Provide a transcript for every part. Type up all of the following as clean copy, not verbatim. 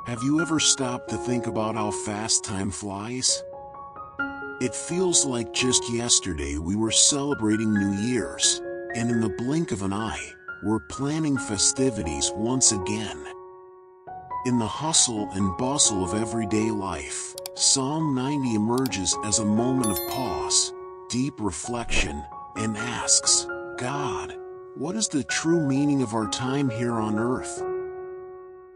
Have you ever stopped to think about how fast time flies? It feels like just yesterday we were celebrating New Year's, and in the blink of an eye, we're planning festivities once again. In the hustle and bustle of everyday life, Psalm 90 emerges as a moment of pause, deep reflection, and asks, God, what is the true meaning of our time here on earth?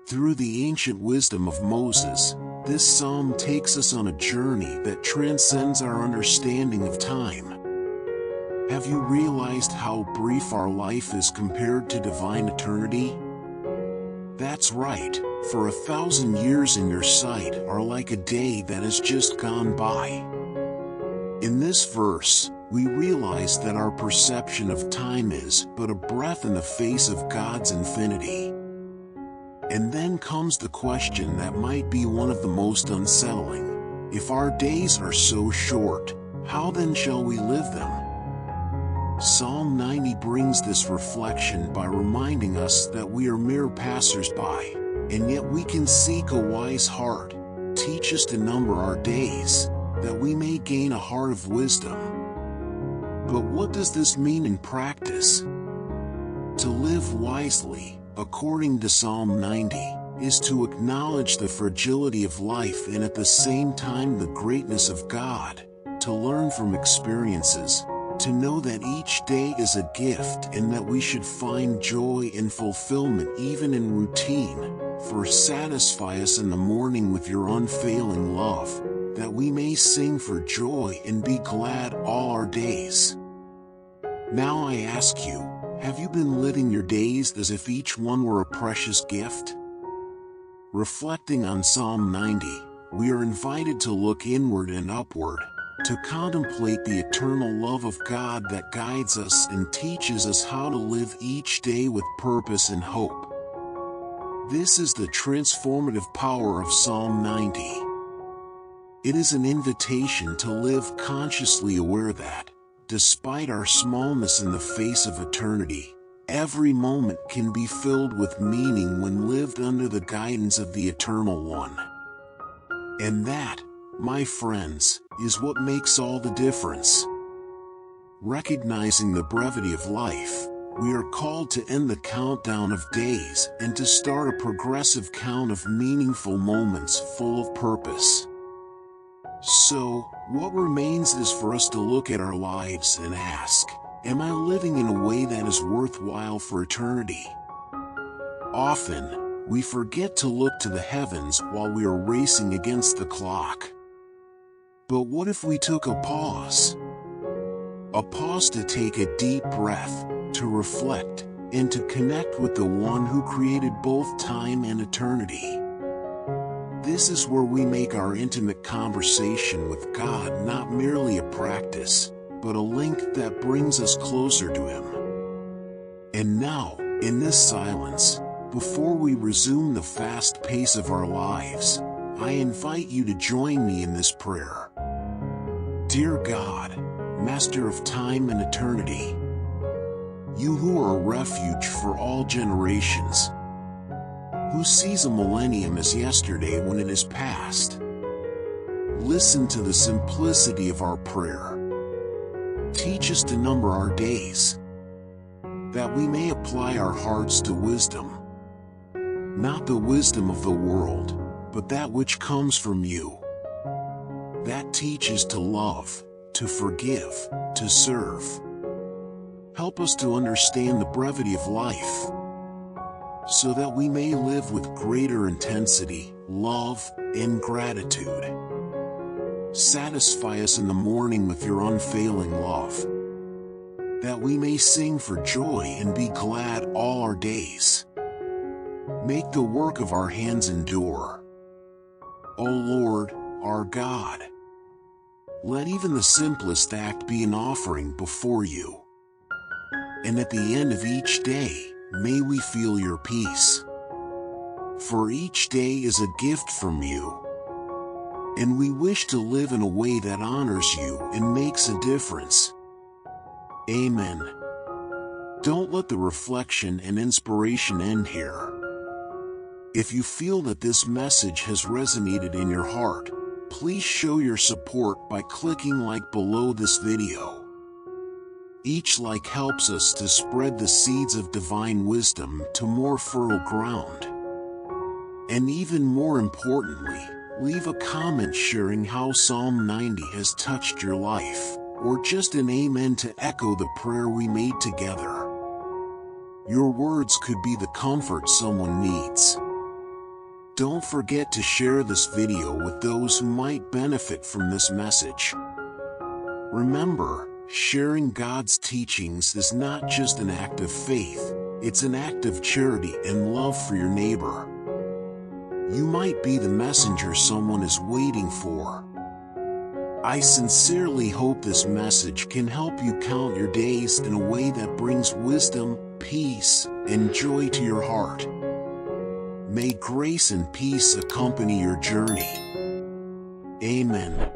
Through the ancient wisdom of Moses, this psalm takes us on a journey that transcends our understanding of time. Have you realized how brief our life is compared to divine eternity? That's right, for 1,000 years in your sight are like a day that has just gone by. In this verse, we realize that our perception of time is but a breath in the face of God's infinity. And then comes the question that might be one of the most unsettling. If our days are so short, how then shall we live them? Psalm 90 brings this reflection by reminding us that we are mere passers-by, and yet we can seek a wise heart. Teach us to number our days, that we may gain a heart of wisdom. But what does this mean in practice? To live wisely, according to Psalm 90, is to acknowledge the fragility of life and at the same time the greatness of God, to learn from experiences, to know that each day is a gift and that we should find joy and fulfillment even in routine, for satisfy us in the morning with your unfailing love, that we may sing for joy and be glad all our days. Now I ask you, have you been living your days as if each one were a precious gift? Reflecting on Psalm 90, we are invited to look inward and upward, to contemplate the eternal love of God that guides us and teaches us how to live each day with purpose and hope. This is the transformative power of Psalm 90. It is an invitation to live consciously aware that, despite our smallness in the face of eternity, every moment can be filled with meaning when lived under the guidance of the Eternal One. And that, my friends, is what makes all the difference. Recognizing the brevity of life, we are called to end the countdown of days and to start a progressive count of meaningful moments full of purpose. So, what remains is for us to look at our lives and ask, am I living in a way that is worthwhile for eternity? Often, we forget to look to the heavens while we are racing against the clock. But what if we took a pause? A pause to take a deep breath, to reflect, and to connect with the one who created both time and eternity. This is where we make our intimate conversation with God not merely a practice, but a link that brings us closer to Him. And now, in this silence, before we resume the fast pace of our lives, I invite you to join me in this prayer. Dear God, Master of time and eternity, you who are a refuge for all generations, who sees a millennium as yesterday when it is past, listen to the simplicity of our prayer. Teach us to number our days, that we may apply our hearts to wisdom, not the wisdom of the world, but that which comes from you, that teaches to love, to forgive, to serve. Help us to understand the brevity of life, so that we may live with greater intensity, love, and gratitude. Satisfy us in the morning with your unfailing love, that we may sing for joy and be glad all our days. Make the work of our hands endure. O Lord, our God, let even the simplest act be an offering before you. And at the end of each day, may we feel your peace. For each day is a gift from you, and we wish to live in a way that honors you and makes a difference. Amen. Don't let the reflection and inspiration end here. If you feel that this message has resonated in your heart, please show your support by clicking like below this video. Each like helps us to spread the seeds of divine wisdom to more fertile ground. And even more importantly, leave a comment sharing how Psalm 90 has touched your life, or just an amen to echo the prayer we made together. Your words could be the comfort someone needs. Don't forget to share this video with those who might benefit from this message. Remember, sharing God's teachings is not just an act of faith, it's an act of charity and love for your neighbor. You might be the messenger someone is waiting for. I sincerely hope this message can help you count your days in a way that brings wisdom, peace, and joy to your heart. May grace and peace accompany your journey. Amen.